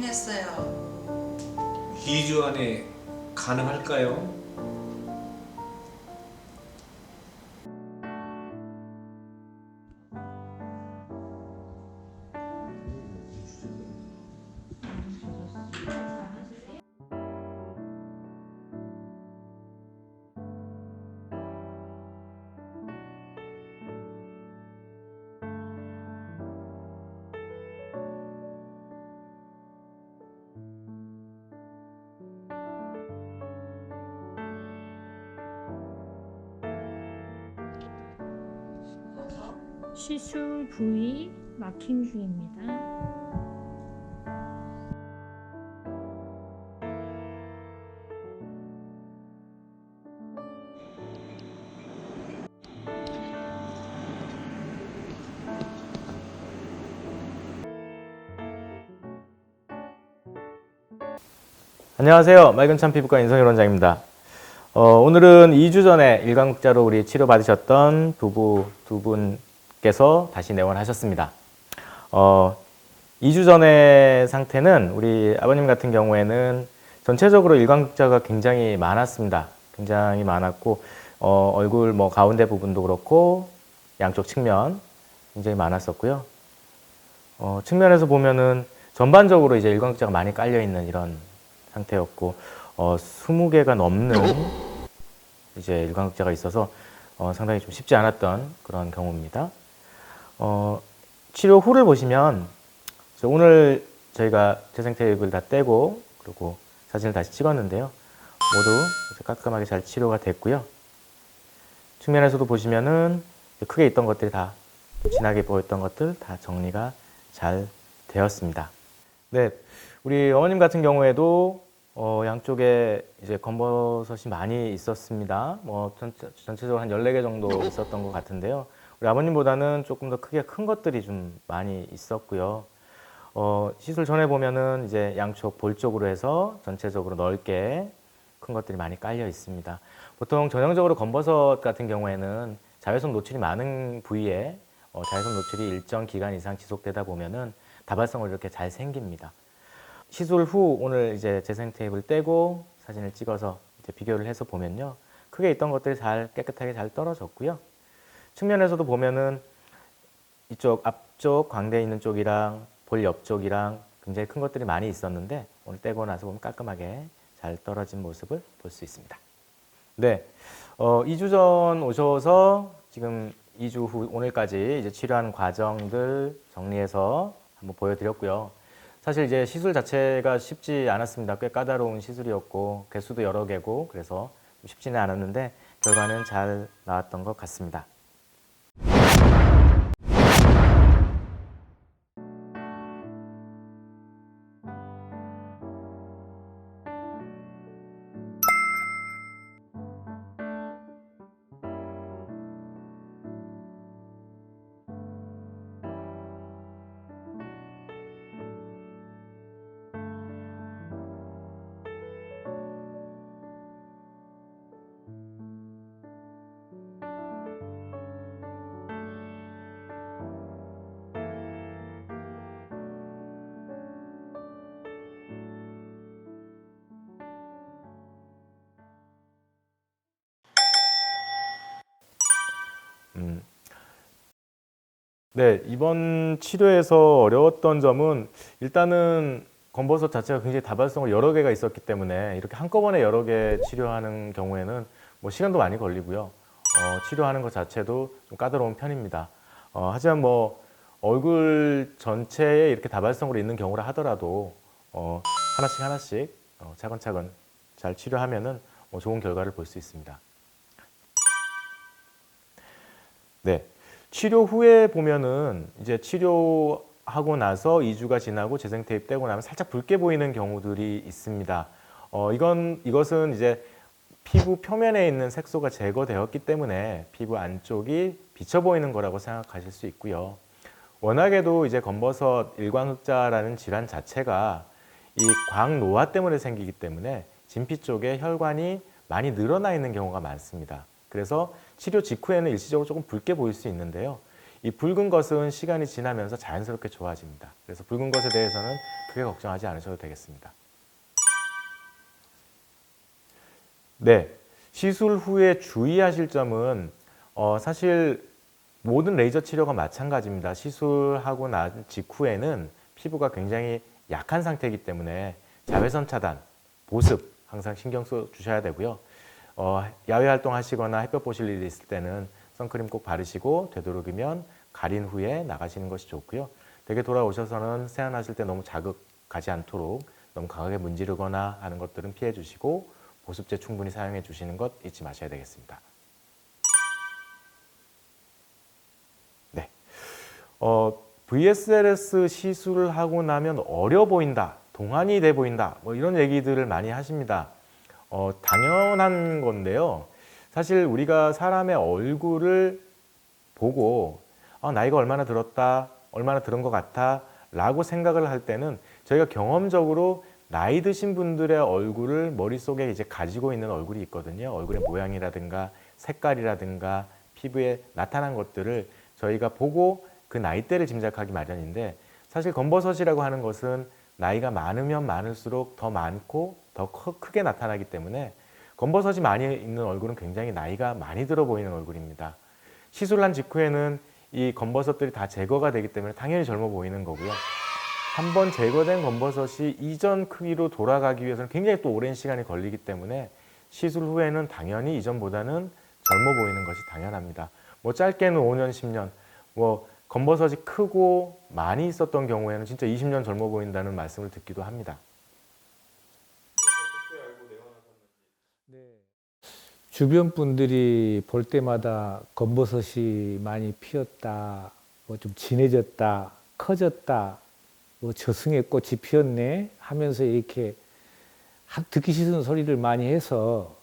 고민했어요. 2주 안에 가능할까요? 시술 부위 마킹 중입니다. 안녕하세요. 맑은참 피부과 인성일 원장입니다. 오늘은 2주 전에 일광흑자로 우리 치료받으셨던 부부 두 분께서 다시 내원하셨습니다. 2주 전의 상태는 우리 아버님 같은 경우에는 전체적으로 일광흑자가 굉장히 많았습니다. 굉장히 많았고 얼굴 뭐 가운데 부분도 그렇고 양쪽 측면 굉장히 많았었고요. 측면에서 보면은 전반적으로 이제 일광흑자가 많이 깔려 있는 이런 상태였고 20개가 넘는 이제 일광흑자가 있어서 상당히 좀 쉽지 않았던 그런 경우입니다. 치료 후를 보시면 오늘 저희가 재생 테이프를 다 떼고 그리고 사진을 다시 찍었는데요. 모두 깔끔하게 잘 치료가 됐고요. 측면에서도 보시면은 크게 있던 것들이 다 진하게 보였던 것들 다 정리가 잘 되었습니다. 네, 우리 어머님 같은 경우에도 양쪽에 이제 검버섯이 많이 있었습니다. 뭐 전체적으로 한 14개 정도 있었던 것 같은데요. 우리 아버님보다는 조금 더 크게 큰 것들이 좀 많이 있었고요. 시술 전에 보면은 이제 양쪽 볼 쪽으로 해서 전체적으로 넓게 큰 것들이 많이 깔려 있습니다. 보통 전형적으로 검버섯 같은 경우에는 자외선 노출이 많은 부위에 자외선 노출이 일정 기간 이상 지속되다 보면은 다발성을 이렇게 잘 생깁니다. 시술 후 오늘 이제 재생 테이프를 떼고 사진을 찍어서 이제 비교를 해서 보면요. 크게 있던 것들이 잘 깨끗하게 잘 떨어졌고요. 측면에서도 보면은 이쪽 앞쪽 광대에 있는 쪽이랑 볼 옆쪽이랑 굉장히 큰 것들이 많이 있었는데 오늘 떼고 나서 보면 깔끔하게 잘 떨어진 모습을 볼 수 있습니다. 네, 2주 전 오셔서 지금 2주 후 오늘까지 이제 치료하는 과정들 정리해서 한번 보여드렸고요. 사실 이제 시술 자체가 쉽지 않았습니다. 꽤 까다로운 시술이었고 개수도 여러 개고 그래서 쉽지는 않았는데 결과는 잘 나왔던 것 같습니다. 네, 이번 치료에서 어려웠던 점은 일단은 검버섯 자체가 굉장히 다발성을 여러 개가 있었기 때문에 이렇게 한꺼번에 여러 개 치료하는 경우에는 뭐 시간도 많이 걸리고요. 치료하는 것 자체도 좀 까다로운 편입니다. 하지만 뭐 얼굴 전체에 이렇게 다발성으로 있는 경우라 하더라도 하나씩 하나씩 차근차근 잘 치료하면은 좋은 결과를 볼 수 있습니다. 네. 치료 후에 보면은 이제 치료하고 나서 2주가 지나고 재생 테이프 떼고 나면 살짝 붉게 보이는 경우들이 있습니다. 이것은 이제 피부 표면에 있는 색소가 제거되었기 때문에 피부 안쪽이 비쳐 보이는 거라고 생각하실 수 있고요. 워낙에도 이제 검버섯 일광흑자라는 질환 자체가 이 광노화 때문에 생기기 때문에 진피 쪽에 혈관이 많이 늘어나 있는 경우가 많습니다. 그래서 치료 직후에는 일시적으로 조금 붉게 보일 수 있는데요. 이 붉은 것은 시간이 지나면서 자연스럽게 좋아집니다. 그래서 붉은 것에 대해서는 크게 걱정하지 않으셔도 되겠습니다. 네, 시술 후에 주의하실 점은 사실 모든 레이저 치료가 마찬가지입니다. 시술하고 난 직후에는 피부가 굉장히 약한 상태이기 때문에 자외선 차단, 보습 항상 신경 써 주셔야 되고요. 야외 활동하시거나 햇볕 보실 일이 있을 때는 선크림 꼭 바르시고 되도록이면 가린 후에 나가시는 것이 좋고요. 댁에 돌아오셔서는 세안하실 때 너무 자극하지 않도록 너무 강하게 문지르거나 하는 것들은 피해 주시고 보습제 충분히 사용해 주시는 것 잊지 마셔야 되겠습니다. 네, VSLS 시술을 하고 나면 어려 보인다, 동안이 돼 보인다, 뭐 이런 얘기들을 많이 하십니다. 당연한 건데요. 사실 우리가 사람의 얼굴을 보고 나이가 얼마나 들었다, 얼마나 들은 것 같아 라고 생각을 할 때는 저희가 경험적으로 나이 드신 분들의 얼굴을 머릿속에 이제 가지고 있는 얼굴이 있거든요. 얼굴의 모양이라든가 색깔이라든가 피부에 나타난 것들을 저희가 보고 그 나이대를 짐작하기 마련인데, 사실 검버섯이라고 하는 것은 나이가 많으면 많을수록 더 많고 더 크게 나타나기 때문에 검버섯이 많이 있는 얼굴은 굉장히 나이가 많이 들어 보이는 얼굴입니다. 시술을 한 직후에는 이 검버섯들이 다 제거가 되기 때문에 당연히 젊어 보이는 거고요. 한번 제거된 검버섯이 이전 크기로 돌아가기 위해서는 굉장히 또 오랜 시간이 걸리기 때문에 시술 후에는 당연히 이전보다는 젊어 보이는 것이 당연합니다. 뭐 짧게는 5년, 10년, 뭐 검버섯이 크고 많이 있었던 경우에는 진짜 20년 젊어 보인다는 말씀을 듣기도 합니다. 주변 분들이 볼 때마다 검버섯이 많이 피었다, 뭐 좀 진해졌다, 커졌다, 뭐 저승의 꽃이 피었네 하면서 이렇게 듣기 싫은 소리를 많이 해서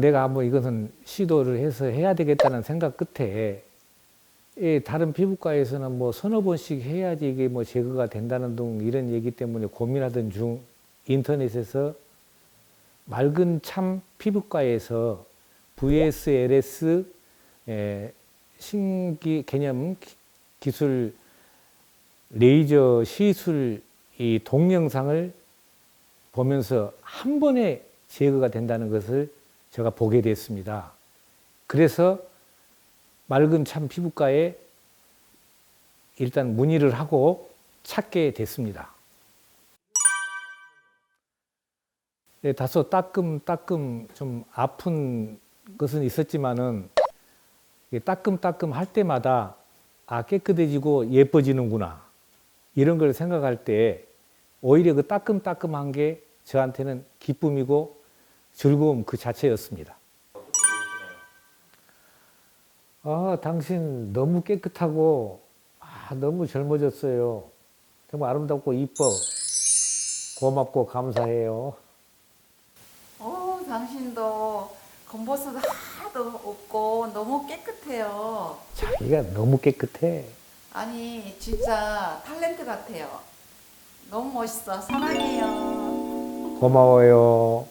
내가 한번 이것은 시도를 해서 해야 되겠다는 생각 끝에 다른 피부과에서는 뭐 서너 번씩 해야지 이게 뭐 제거가 된다는 등 이런 얘기 때문에 고민하던 중 인터넷에서 맑은 참 피부과에서 VSLS 신기 개념 기술 레이저 시술 이 동영상을 보면서 한 번에 제거가 된다는 것을 제가 보게 됐습니다. 그래서 맑은 참 피부과에 일단 문의를 하고 찾게 됐습니다. 네, 다소 따끔따끔 좀 아픈 것은 있었지만은 따끔따끔 할 때마다 깨끗해지고 예뻐지는구나 이런 걸 생각할 때 오히려 그 따끔따끔한 게 저한테는 기쁨이고 즐거움 그 자체였습니다. 당신 너무 깨끗하고 너무 젊어졌어요. 정말 아름답고 이뻐. 고맙고 감사해요. 당신도 검버섯 하나도 없고 너무 깨끗해요. 자기가 너무 깨끗해. 아니 진짜 탤런트 같아요. 너무 멋있어. 사랑해요. 고마워요.